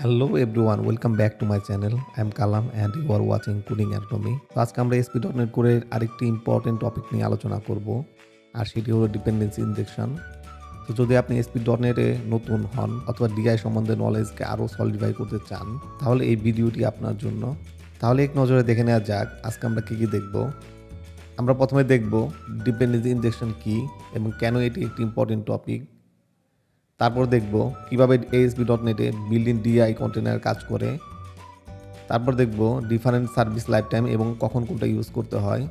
Hello everyone, welcome back to my channel. I am Kalam and you are watching coding anatomy. তো আজকে আমরা ASP.NET কোরের আরেকটি important topic নিয়ে আলোচনা করব, আর সেটি হলো ডিপেন্ডেন্সি ইনজেকশন। তো যদি আপনি ASP.NET এ নতুন হন অথবা ডিআই সম্বন্ধে নলেজকে আরও সলিডিফাই করতে চান, তাহলে এই ভিডিওটি আপনার জন্য। তাহলে এক নজরে দেখে নেওয়া যাক আজকে আমরা কী কী দেখব। আমরা প্রথমে দেখব ডিপেন্ডেন্সি ইনজেকশন কী এবং কেন এটি একটি ইম্পর্টেন্ট টপিক। তারপর দেখব কিভাবে ASP.NET এ বিল্ড ইন ডিআই কন্টেনার কাজ করে। তারপর দেখব ডিফারেন্ট সার্ভিস লাইফ টাইম এবং কখন কোনটা ইউজ করতে হয়,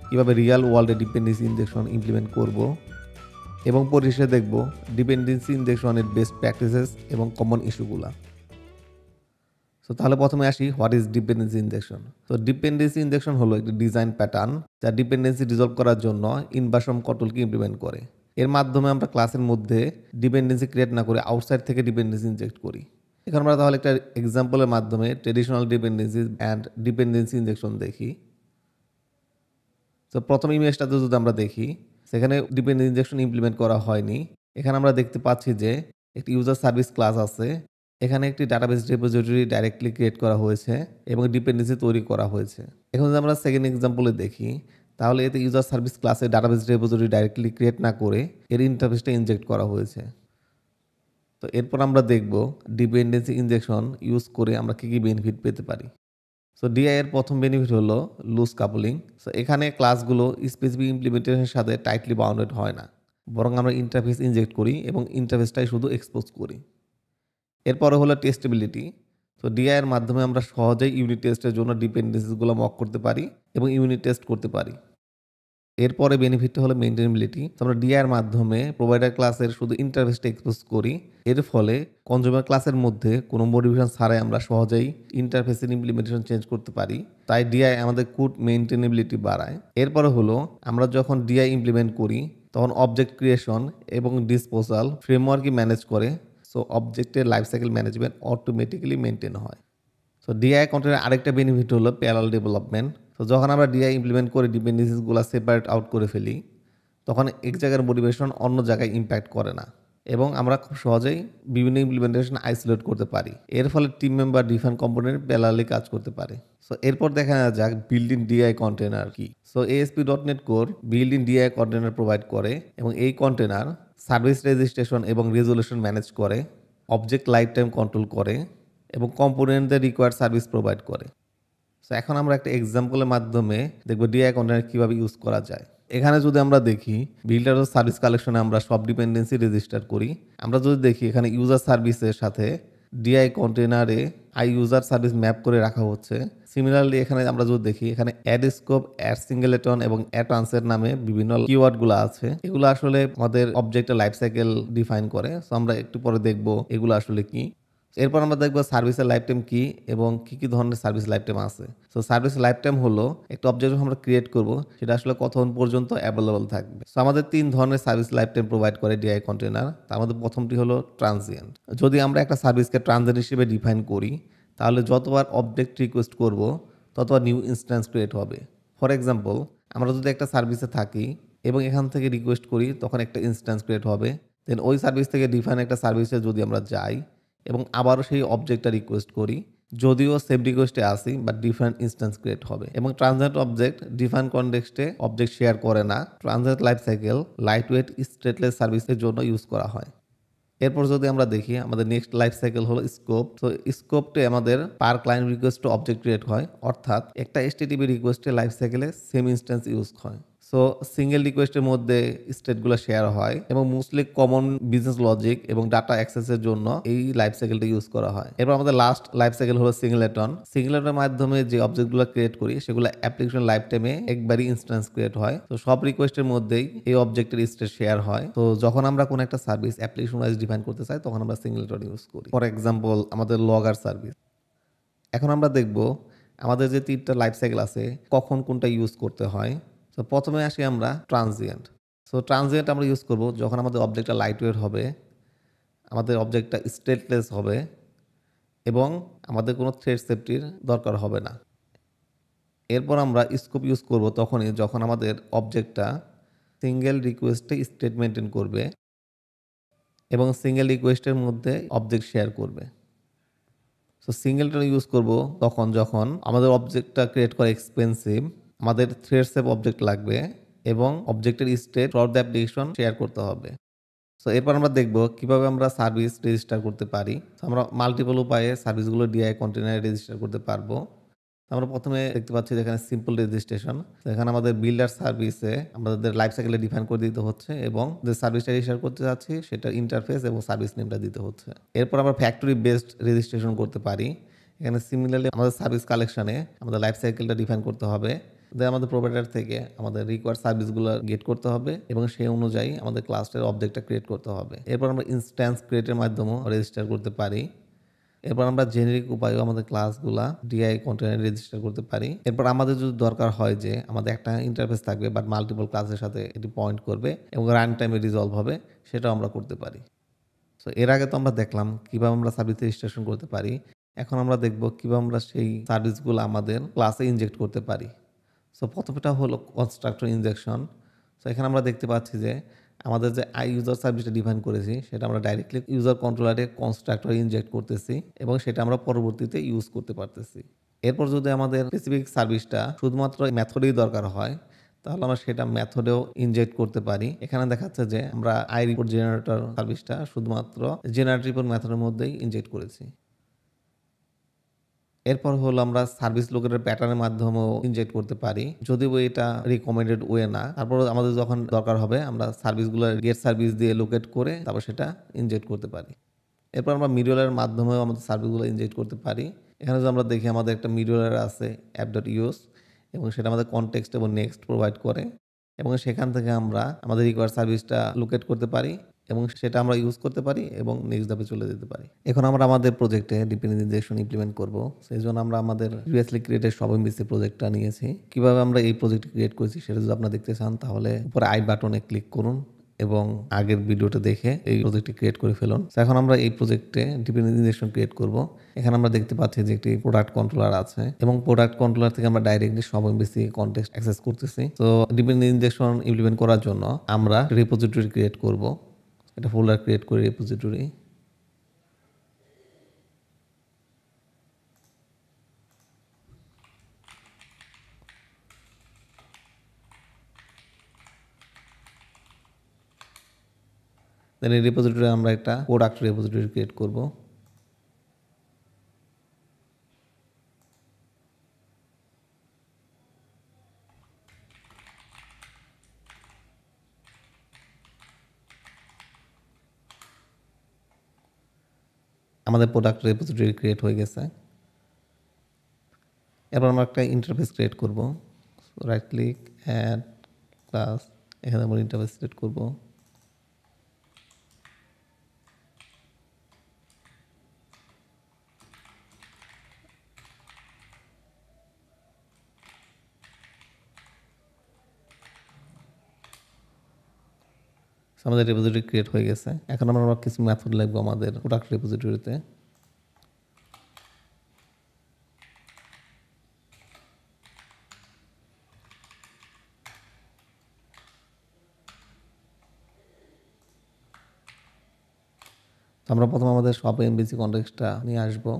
কিভাবে রিয়েল ওয়ার্ল্ডে ডিপেন্ডেন্সি ইনজেকশন ইমপ্লিমেন্ট করব, এবং পরিশেষে দেখব ডিপেন্ডেন্সি ইনজেকশনের বেস্ট প্র্যাকটিসেস এবং কমন ইস্যুগুলা। সো তাহলে প্রথমে আসি, হোয়াট ইজ ডিপেন্ডেন্সি ইনজেকশন। তো ডিপেন্ডেন্সি ইনজেকশন হলো একটি ডিজাইন প্যাটার্ন যা ডিপেন্ডেন্সি রিজলভ করার জন্য ইনভার্সন কন্ট্রোলকে ইমপ্লিমেন্ট করে। এর মাধ্যমে আমরা ক্লাসের মধ্যে ডিপেন্ডেন্সি ক্রিয়েট না করে আউটসাইড থেকে ডিপেন্ডেন্সি ইনজেক্ট করি। এখন আমরা তাহলে একটা এক্সাম্পলের মাধ্যমে traditional dependency and dependency injection দেখি। তো প্রথম ইমেজটাতে যদি আমরা দেখি, সেখানে ডিপেন্ডেন্সি ইনজেকশন ইমপ্লিমেন্ট করা হয়নি। এখানে আমরা দেখতে পাচ্ছি যে একটি ইউজার সার্ভিস ক্লাস আছে, এখানে একটি ডাটাবেস রিপোজিটরি ডাইরেক্টলি ক্রিয়েট করা হয়েছে এবং ডিপেন্ডেন্সি তৈরি করা হয়েছে। এখন যদি আমরা সেকেন্ড এক্সাম্পলে দেখি, তাহলে এতে ইউজার সার্ভিস ক্লাসে ডাটাবেস রিপোজিটরি ডাইরেক্টলি ক্রিয়েট না করে এর ইন্টারফেসটা ইনজেক্ট করা হয়েছে। তো এরপর আমরা দেখব ডিপেন্ডেন্সি ইনজেকশন ইউজ করে আমরা কী কী বেনিফিট পেতে পারি। সো ডিআই এর প্রথম বেনিফিট হলো লুজ কাপলিং। সো এখানে ক্লাসগুলো স্পেসিফিক ইমপ্লিমেন্টেশনের সাথে টাইটলি বাউন্ডেড হয় না, বরং আমরা ইন্টারফেস ইনজেক্ট করি এবং ইন্টারফেসটাই শুধু এক্সপোজ করি। এরপরে হলো টেস্টেবিলিটি। তো ডিআই এর মাধ্যমে আমরা সহজেই ইউনিট টেস্টের জন্য ডিপেন্ডেন্সিসগুলো মক করতে পারি এবং ইউনিট টেস্ট করতে পারি। এরপরে বেনিফিটটা হলো মেইনটেনেবিলিটি। তো আমরা ডিআই এর মাধ্যমে প্রোভাইডার ক্লাসের শুধু ইন্টারফেসটা এক্সপোজ করি। এর ফলে কনজিউমার ক্লাসের মধ্যে কোনো মডিফিকেশন ছাড়াই আমরা সহজেই ইন্টারফেসের ইমপ্লিমেন্টেশন চেঞ্জ করতে পারি। তাই ডিআই আমাদের কোড মেইনটেনেবিলিটি বাড়ায়। এরপরে হলো, আমরা যখন ডিআই ইমপ্লিমেন্ট করি তখন অবজেক্ট ক্রিয়েশন এবং ডিসপোজাল ফ্রেমওয়ার্কই ম্যানেজ করে। সো অবজেক্টের life cycle management automatically maintain হয়। সো ডিআই কন্টেন্টের আরেকটা বেনিফিট হলো প্যারালাল ডেভেলপমেন্ট। তো যখন আমরা ডিআই ইমপ্লিমেন্ট করে ডিপেন্ডেন্সিসগুলো সেপারেট আউট করে ফেলি, তখন এক জায়গার মোটিভেশন অন্য জায়গায় ইম্প্যাক্ট করে না এবং আমরা খুব সহজেই বিভিন্ন ইমপ্লিমেন্টেশন আইসোলেট করতে পারি। এর ফলে team member different component parallelly কাজ করতে পারে। সো এরপর দেখা যাক বিল্ড ইন ডিআই কন্টেনার কি। So ASP.NET core build in DI container provide করে এবং এই কন্টেনার সার্ভিস রেজিস্ট্রেশন এবং রেজুলেশন ম্যানেজ করে, অবজেক্ট লাইফ টাইম কন্ট্রোল করে এবং কম্পোনেন্টদের রিকোয়ার্ড সার্ভিস প্রোভাইড করে। সো এখন আমরা একটা এক্সাম্পলের মাধ্যমে দেখব ডিআই কন্টেনার কীভাবে ইউজ করা যায়। এখানে যদি আমরা দেখি, বিল্ডার সার্ভিস কালেকশনে আমরা সব ডিপেন্ডেন্সি রেজিস্টার করি। আমরা যদি দেখি, এখানে ইউজার সার্ভিসের সাথে ডিআই কন্টেনারে আই ইউজার সার্ভিস ম্যাপ করে রাখা হচ্ছে। সিমিলারলি এখানে আমরা যদি দেখি, এখানে অ্যাড স্কোপ, অ্যাড সিঙ্গেলেটন এবং অ্যাড ট্রান্সের নামে বিভিন্ন কিওয়ার্ডগুলো আছে। এগুলো আসলে আমাদের অবজেক্টের লাইফ সাইকেল ডিফাইন করে। সো আমরা একটু পরে দেখব এগুলো আসলে কি। এরপর আমরা দেখবো সার্ভিসের লাইফ টাইম কি এবং কি কি ধরনের সার্ভিস লাইফ টাইম আছে। সো সার্ভিস লাইফ টাইম হলো একটা অবজেক্ট যখন আমরা ক্রিয়েট করব, সেটা আসলে কতক্ষণ পর্যন্ত অ্যাভেলেবল থাকবে। সো আমাদের 3 ধরনের সার্ভিস লাইফ টাইম প্রোভাইড করে ডিআই কন্টেনার। তার মধ্যে প্রথমটি হলো ট্রানজিয়েন্ট। যদি আমরা একটা সার্ভিসকে ট্রানজিয়েন্ট হিসেবে ডিফাইন করি, তাহলে যতবার অবজেক্ট রিকোয়েস্ট করব ততবার নিউ ইনস্ট্যান্স ক্রিয়েট হবে। ফর এক্সাম্পল, আমরা যদি একটা সার্ভিসে থাকি এবং এখান থেকে রিকোয়েস্ট করি, তখন একটা ইনস্ট্যান্স ক্রিয়েট হবে। দেন ওই সার্ভিস থেকে ডিফাইন একটা সার্ভিসে যদি আমরা যাই এবং আবারও সেই অবজেক্টটা রিকোয়েস্ট করি, যদিও সেম রিকোয়েস্টে আসি বাট ডিফারেন্ট ইনস্ট্যান্স ক্রিয়েট হবে। এবং ট্রানজিয়েন্ট অবজেক্ট ডিফারেন্ট কনটেক্সটে অবজেক্ট শেয়ার করে না। Transient life cycle light weight stateless সার্ভিসের জন্য ইউজ করা হয়। এরপর যদি আমরা দেখি, আমাদের নেক্সট লাইফ সাইকেল হলো স্কোপ। তো স্কোপটে আমাদের per client request to object create হয়, অর্থাৎ একটা HTTP রিকোয়েস্টের লাইফ সাইকেলে সেম ইনস্ট্যান্স ইউজ হয়। সো সিঙ্গেল রিকোয়েস্টের মধ্যে স্টেটগুলো শেয়ার হয় এবং মোস্টলি কমন বিজনেস লজিক এবং ডাটা অ্যাক্সেসের জন্য এই লাইফ সাইকেলটা ইউজ করা হয়। এরপর আমাদের লাস্ট লাইফ সাইকেল হলো সিঙ্গলেটন। সিঙ্গলেটনের মাধ্যমে যে অবজেক্টগুলো ক্রিয়েট করি, সেগুলো অ্যাপ্লিকেশন লাইফ টাইমে একবারই ইনস্ট্যান্স ক্রিয়েট হয়। তো সব রিকোয়েস্টের মধ্যেই এই অবজেক্টের স্টেট শেয়ার হয়। তো যখন আমরা কোনো একটা সার্ভিস অ্যাপ্লিকেশন ওয়াইজ ডিফাইন করতে চাই, তখন আমরা সিঙ্গলেটন ইউজ করি। ফর এক্সাম্পল, আমাদের লগার সার্ভিস। এখন আমরা দেখব আমাদের যে 3টা লাইফ সাইকেল আছে, কখন কোনটা ইউজ করতে হয়। তো প্রথমে আসি আমরা ট্রানজিয়েন্ট। সো ট্রানজিয়েন্ট আমরা ইউজ করব যখন আমাদের অবজেক্টটা লাইট ওয়েট হবে, আমাদের অবজেক্টটা স্টেটলেস হবে এবং আমাদের কোনো থ্রেড সেফটির দরকার হবে না। এরপর আমরা স্কোপ ইউজ করব তখনই যখন আমাদের অবজেক্টটা সিঙ্গেল রিকোয়েস্টে স্টেট মেনটেন করবে এবং সিঙ্গেল রিকোয়েস্টের মধ্যে অবজেক্ট শেয়ার করবে। সো সিঙ্গেলটন ইউজ করব তখন যখন আমাদের অবজেক্টটা ক্রিয়েট করা এক্সপেন্সিভ, আমাদের থ্রেড সেভ অবজেক্ট লাগবে এবং অবজেক্টের state throughout the application share করতে হবে। সো এরপর আমরা দেখব কিভাবে আমরা সার্ভিস রেজিস্টার করতে পারি। তো আমরা মাল্টিপল উপায়ে সার্ভিসগুলো ডিআই কন্টেনারে রেজিস্টার করতে পারবো। আমরা প্রথমে দেখতে পাচ্ছি যে এখানে সিম্পল রেজিস্ট্রেশন। এখানে আমাদের বিল্ডার সার্ভিসে আমাদের লাইফ সাইকেলে ডিফাইন করে দিতে হচ্ছে এবং যে সার্ভিসটা রেজিস্টার করতে যাচ্ছি সেটার ইন্টারফেস এবং সার্ভিস নেমটা দিতে হচ্ছে। এরপর আমরা ফ্যাক্টরি বেসড রেজিস্ট্রেশন করতে পারি। এখানে সিমিলারলি আমাদের সার্ভিস কালেকশনে আমাদের লাইফ সাইকেলটা ডিফাইন করতে হবে। দেন আমাদের প্রোভাইডার থেকে আমাদের রিকোয়ার্ড সার্ভিসগুলো গেট করতে হবে এবং সেই অনুযায়ী আমাদের ক্লাসের অবজেক্টটা ক্রিয়েট করতে হবে। এরপর আমরা ইনস্ট্যান্স ক্রিয়েটের মাধ্যমেও রেজিস্টার করতে পারি। এরপর আমরা জেনেরিক উপায়েও আমাদের ক্লাসগুলা ডিআই কন্টেনারে রেজিস্টার করতে পারি। এরপর আমাদের যদি দরকার হয় যে আমাদের একটা ইন্টারফেস থাকবে বাট মাল্টিপল ক্লাসের সাথে এটি পয়েন্ট করবে এবং রান টাইমে রিজলভ হবে, সেটাও আমরা করতে পারি। সো এর আগে তো আমরা দেখলাম কিভাবে আমরা সার্ভিস রেজিস্ট্রেশন করতে পারি। এখন আমরা দেখব কিভাবে আমরা সেই সার্ভিসগুলো আমাদের ক্লাসে ইনজেক্ট করতে পারি। সো প্রথমটা হলো কনস্ট্রাক্টর ইনজেকশন। সো এখানে আমরা দেখতে পাচ্ছি যে আমাদের যে আই ইউজার সার্ভিসটা ডিফাইন করেছি সেটা আমরা ডাইরেক্টলি ইউজার কন্ট্রোলারে কনস্ট্রাক্টর ইনজেক্ট করতেছি এবং সেটা আমরা পরবর্তীতে ইউজ করতে পারতেছি। এরপর যদি আমাদের স্পেসিফিক সার্ভিসটা শুধুমাত্র মেথডেই দরকার হয় তাহলে আমরা সেটা মেথডেও ইনজেক্ট করতে পারি। এখানে দেখাচ্ছে যে আমরা আই রিপোর্ট জেনারেটর সার্ভিসটা শুধুমাত্র জেনারেট রিপোর্ট মেথডের মধ্যেই ইনজেক্ট করেছি। এরপর হলো আমরা সার্ভিস লোকেটের প্যাটার্নের মাধ্যমেও ইনজেক্ট করতে পারি, যদিও এটা রিকমেন্ডেড ওয়ে না। তারপর আমাদের যখন দরকার হবে আমরা সার্ভিসগুলো গেট সার্ভিস দিয়ে লোকেট করে তারপর সেটা ইনজেক্ট করতে পারি। এরপর আমরা মিডওয়্যারের মাধ্যমেও আমাদের সার্ভিসগুলো ইনজেক্ট করতে পারি। এখানে যদি আমরা দেখি আমাদের একটা মিডওয়্যার আছে অ্যাপ.ইউএস এবং সেটা আমাদের কনটেক্সট এবং নেক্সট প্রোভাইড করে এবং সেখান থেকে আমরা আমাদের রিকোয়ার্ড সার্ভিসটা লোকেট করতে পারি এবং সেটা আমরা ইউজ করতে পারি এবং নেক্সট ধাপে চলে যেতে পারি। এখন আমরা আমাদের প্রজেক্টে ডিপেন্ডেন্সি ইনজেকশন ইমপ্লিমেন্ট করব। সেই জন্য আমরা আমাদের প্রিভিয়াসলি ক্রিয়েটেড সব এমবিসি প্রজেক্টটা নিয়েছি। কিভাবে আমরা এই প্রজেক্ট ক্রিয়েট করেছি সেটা যদি আপনারা দেখতে চান তাহলে উপরে আই বাটনে ক্লিক করুন এবং আগের ভিডিওটা দেখে এই প্রজেক্টটি ক্রিয়েট করে ফেলুন। এখন আমরা এই প্রজেক্টে ডিপেন্ডেন্সি ইনজেকশন ক্রিয়েট করব। এখানে আমরা দেখতে পাচ্ছি যে একটি প্রোডাক্ট কন্ট্রোলার আছে এবং প্রোডাক্ট কন্ট্রোলার থেকে আমরা ডাইরেক্টলি সব এমবিসি কনটেক্সট অ্যাক্সেস করতেছি। তো ডিপেন্ডেন্সি ইনজেকশন ইমপ্লিমেন্ট করার জন্য আমরা রিপোজিটরি ক্রিয়েট করব। এটা ফোল্ডার ক্রিয়েট করি রিপোজিটরি। দেন এই রিপোজিটরি আমরা একটা প্রোডাক্ট রিপোজিটরি ক্রিয়েট করব। আমাদের প্রোডাক্ট রিপোজিটরি ক্রিয়েট হয়ে গেছে। এরপর আমরা একটা ইন্টারফেস ক্রিয়েট করব। রাইট ক্লিক অ্যাড ক্লাস, এখানে আমরা ইন্টারফেস ক্রিয়েট করব। আমাদের রিপোজিটরি ক্রিয়েট হয়ে গেছে। এখন আমরা কিছু মেথড লিখবো আমাদের প্রোডাক্ট রিপোজিটরিতে। আমরা প্রথমে আমাদের সব এমবিসি কনটেক্সটটা নিয়ে আসবো।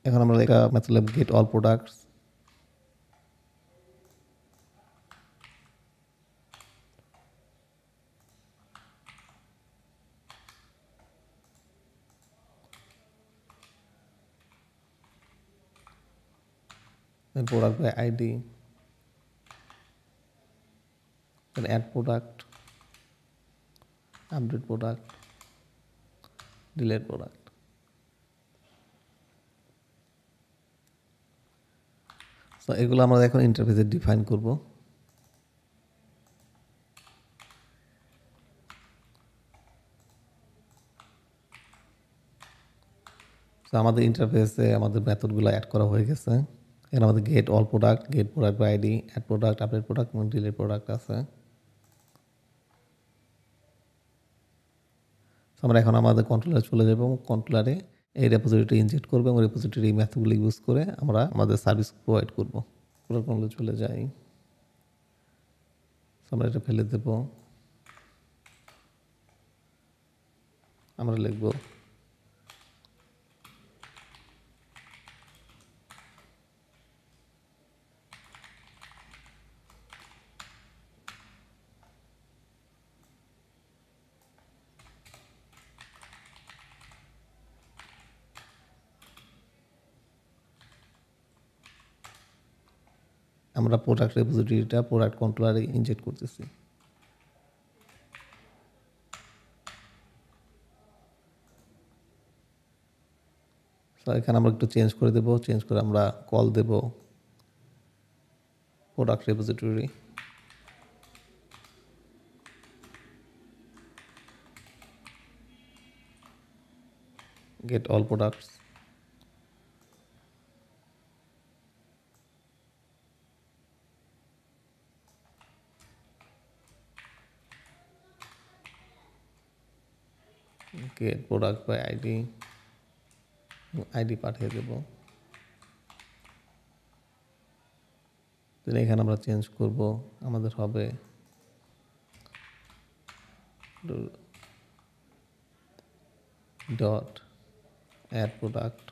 এখন আমরা একটা মেথড লিখব get all products. Product by ID, add product, update product, delete product. তো এগুলো আমরা এখন ইন্টারফেসে ডিফাইন করব। আমাদের ইন্টারফেসে আমাদের মেথডগুলো অ্যাড করা হয়ে গেছে। এখানে আমাদের get all product, get product by ID, add product, update product এবং ডিলিট প্রোডাক্ট আছে। আমরা এখন আমাদের কন্ট্রোলারে চলে যাব এবং কন্ট্রোলারে এই রেপোজিটরি ইনজেক্ট করবো এবং রেপোজিটরি মেথডগুলো ইউজ করে আমরা আমাদের সার্ভিস প্রোভাইড করবো। কন্ট্রোলে চলে যাই, আমরা এটা ফেলে দেব। আমরা লিখব আমরা প্রোডাক্ট রেপোজিটরিটা প্রোডাক্ট কন্ট্রোলারে ইনজেক্ট করতেছি। তো এখানে আমরা একটু চেঞ্জ করে দেব, চেঞ্জ করে আমরা কল দেব product repository. Get all products, get product by ID, ID পাঠিয়ে দেব। তাহলে এখানে আমরা চেঞ্জ করব, আমাদের হবে ডট অ্যাড প্রোডাক্ট,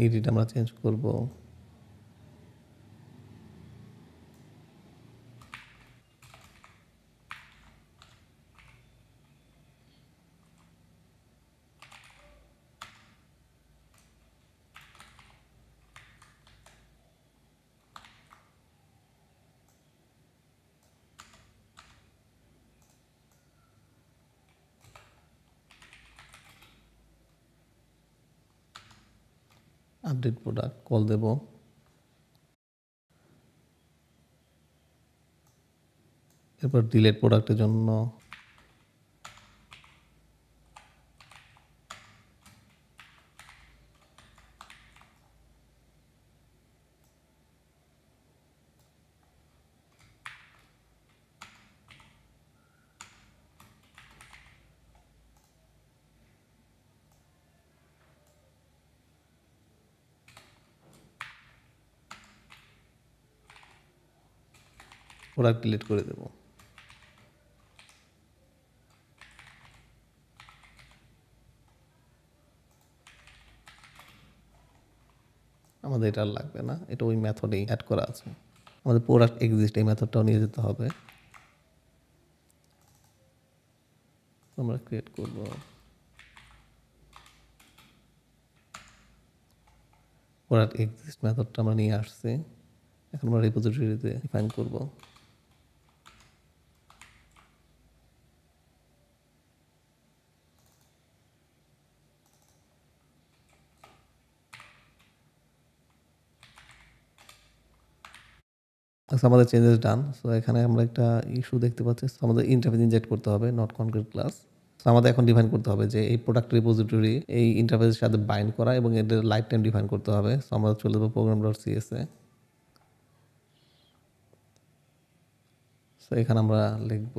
এডিট আমরা চেঞ্জ করব। আপডেট প্রোডাক্ট কল দেব। এরপর ডিলেট প্রোডাক্টের জন্য প্রোডাক্ট ডিলিট করে দেব। আমাদের এটা আর লাগবে না, এটা ওই মেথডেই অ্যাড করা আছে। আমাদের প্রোডাক্ট এক্সিস্ট এই মেথডটাও নিয়ে যেতে হবে। আমরা ক্রিয়েট করব, প্রোডাক্ট এক্সিস্ট মেথডটা আমরা নিয়ে আসছি। এখন আমরা রিপোজিটরিতে ডিফাইন করব। আচ্ছা, আমাদের চেঞ্জেস ডান। সো এখানে আমরা একটা ইস্যু দেখতে পাচ্ছি। সো আমাদের ইন্টারফেস ইনজেক্ট করতে হবে, নট কনক্রিট ক্লাস। সো আমাদের এখন ডিফাইন করতে হবে যে এই প্রোডাক্ট রিপোজিটরি এই ইন্টারফেসের সাথে বাইন্ড করা এবং এদের লাইফ টাইম ডিফাইন করতে হবে। সো আমরা চলে যাবো প্রোগ্রাম ডট সিএসএ। সো এখানে আমরা লিখব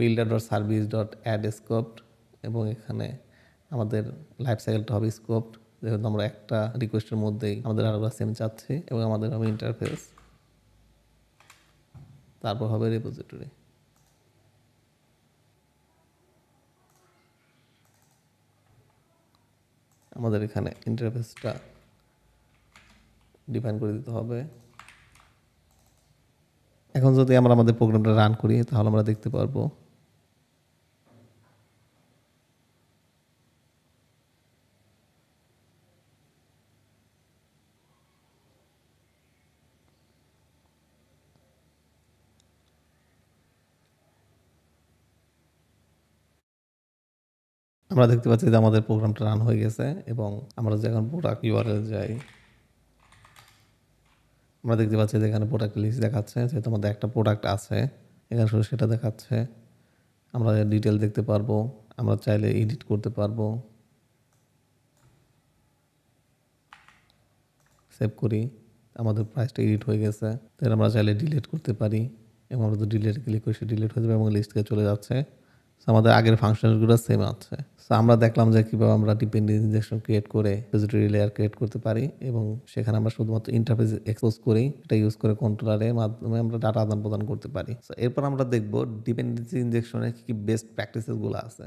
builder dot service dot add scoped এবং এখানে আমাদের লাইফ সাইকেলটা হবে স্কোপড, যেহেতু আমরা একটা রিকোয়েস্টের মধ্যেই আমাদের আরও সেম চাচ্ছি এবং আমাদের হবে ইন্টারফেস, তারপর হবে রিপোজিটরি। আমাদের এখানে ইন্টারফেসটা ডিফাইন করে দিতে হবে। এখন যদি আমরা আমাদের প্রোগ্রামটা রান করি তাহলে আমরা দেখতে পারবো আমরা দেখতে পাচ্ছি যে আমাদের প্রোগ্রামটা রান হয়ে গেছে এবং আমরা যখন প্রোডাক্ট ইউআরএল যাই, আমরা দেখতে পাচ্ছি যে এখানে প্রোডাক্ট লিস্ট দেখাচ্ছে, যেহেতু আমাদের একটা প্রোডাক্ট আছে এখানে শুধু সেটা দেখাচ্ছে। আমরা ডিটেল দেখতে পারবো, আমরা চাইলে এডিট করতে পারবো। সেভ করি, আমাদের প্রাইসটা এডিট হয়ে গেছে। তাহলে আমরা চাইলে ডিলিট করতে পারি এবং আমরা তো ডিলিট ক্লিক করি, সে ডিলিট হয়ে যাবে এবং লিস্ট থেকে চলে যাচ্ছে। সো আমাদের আগের ফাংশনগুলো সেম আছে। সো আমরা দেখলাম যে কীভাবে আমরা ডিপেন্ডেন্সি ইনজেকশন ক্রিয়েট করে রেপোজিটরি লেয়ার ক্রিয়েট করতে পারি এবং সেখানে আমরা শুধুমাত্র ইন্টারফেস এক্সপোজ করেই এটা ইউজ করে কন্ট্রোলারের মাধ্যমে আমরা ডাটা আদান প্রদান করতে পারি। সো এরপর আমরা দেখব ডিপেন্ডেন্সি ইনজেকশনের কী বেস্ট প্র্যাকটিসেসগুলো আছে।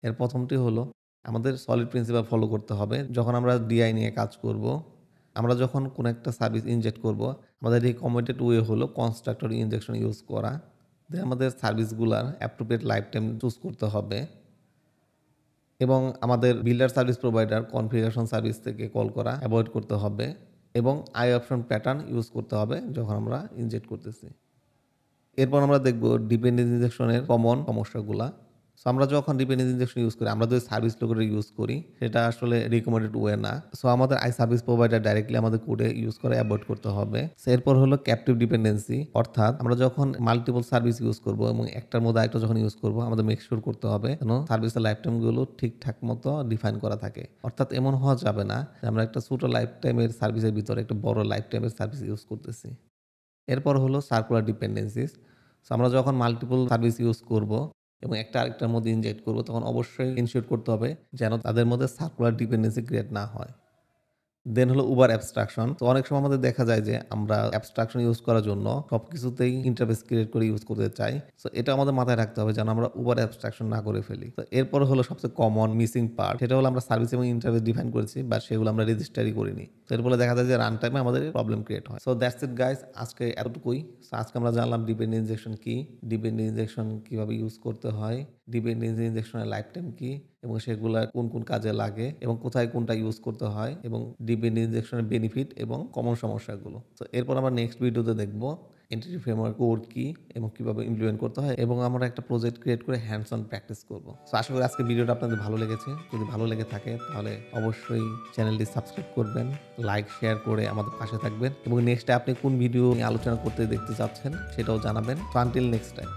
এর প্রথমটি হলো আমাদের সলিড প্রিন্সিপাল ফলো করতে হবে। যখন আমরা ডিআই নিয়ে কাজ করব, আমরা যখন কোনো একটা সার্ভিস ইনজেক্ট করব, আমাদের রিকমেন্ডেড ওয়ে হলো কনস্ট্রাক্টর ইনজেকশন ইউজ করা। দেন আমাদের সার্ভিসগুলার অ্যাপ্রোপ্রিয়েট লাইফ টাইম চুজ করতে হবে এবং আমাদের builder service provider configuration service থেকে কল করা অ্যাভয়েড করতে হবে এবং আই অপশন প্যাটার্ন ইউজ করতে হবে যখন আমরা ইনজেক্ট করতেছি। এরপর আমরা দেখব ডিপেন্ডেন্সি ইনজেকশনের কমন সমস্যাগুলা। সো আমরা যখন ডিপেন্ডেন্সি ইনজেকশন ইউজ করি, আমরা যদি সার্ভিস লোকের ইউজ করি, সেটা আসলে রিকমেন্ডেড ওয়ে না। সো আমাদের আই সার্ভিস প্রোভাইডার ডাইরেক্টলি আমাদের কোডে ইউজ করে অ্যাভয়েড করতে হবে। সো এরপর হলো ক্যাপটিভ ডিপেন্ডেন্সি, অর্থাৎ আমরা যখন মাল্টিপল সার্ভিস ইউজ করব এবং একটার মধ্যে আরেকটা যখন ইউজ করব, আমাদের মেক শিওর করতে হবে যেন সার্ভিসের লাইফ টাইমগুলো ঠিকঠাক মতো ডিফাইন করা থাকে। অর্থাৎ এমন হওয়া যাবে না যে আমরা একটা ছোটো লাইফ টাইমের সার্ভিসের ভিতরে একটা বড় লাইফ টাইমের সার্ভিস ইউজ করতেছি। এরপর হলো সার্কুলার ডিপেন্ডেন্সিস। সো আমরা যখন মাল্টিপল সার্ভিস ইউজ করব এবং একটা আরেকটার মধ্যে ইনজেক্ট করব, তখন অবশ্যই এনশিওর করতে হবে যেন তাদের মধ্যে সার্কুলার ডিপেন্ডেন্সি ক্রিয়েট না হয়। দেন হলো ওভার অ্যাবস্ট্রাকশন। তো অনেক সময় আমাদের দেখা যায় যে আমরা অ্যাবস্ট্রাকশন ইউজ করার জন্য সবকিছুতেই ইন্টারফেস ক্রিয়েট করে ইউজ করতে চাই। সো এটা আমাদের মাথায় রাখতে হবে যেন আমরা ওভার অ্যাবস্ট্রাকশন না করে ফেলি। তো এরপর হলো সবচেয়ে কমন মিসিং পার্ট, সেটা হলো আমরা সার্ভিস এবং ইন্টারফেস ডিফাইন করেছি বাট সেগুলো আমরা রেজিস্টারই করিনি। তো এর ফলে দেখা যায় যে রান টাইমে আমাদের প্রবলেম ক্রিয়েট হয়। সো দ্যাটস ইট গাইস, আজকে এতটুকুই। সো আজকে আমরা জানলাম ডিপেন্ডেন্সি ইনজেকশন কি, ডিপেন্ডেন্সি ইনজেকশন কিভাবে ইউজ করতে হয়, ডিপেন্ডেন্সি ইনজেকশনের লাইফ টাইম কি এবং সেগুলা কোন কোন কাজে লাগে এবং কোথায় কোনটা ইউজ করতে হয় এবং ডিপেন্ডেন্সি ইনজেকশনের বেনিফিট এবং কমন সমস্যাগুলো। তো এরপর আমরা নেক্সট ভিডিওতে দেখব এন্টিটি ফ্রেমওয়ার্ক কোড কি এবং কিভাবে ইমপ্লিমেন্ট করতে হয় এবং আমরা একটা প্রজেক্ট ক্রিয়েট করে হ্যান্ডস অন প্র্যাকটিস করব। সো আশা করি আজকে ভিডিওটা আপনাদের ভালো লেগেছে। যদি ভালো লেগে থাকে তাহলে অবশ্যই চ্যানেলটি সাবস্ক্রাইব করবেন, লাইক শেয়ার করে আমাদের পাশে থাকবেন এবং নেক্সটে আপনি কোন ভিডিও নিয়ে আলোচনা করতে দেখতে চাচ্ছেন সেটাও জানাবেন। So until next time.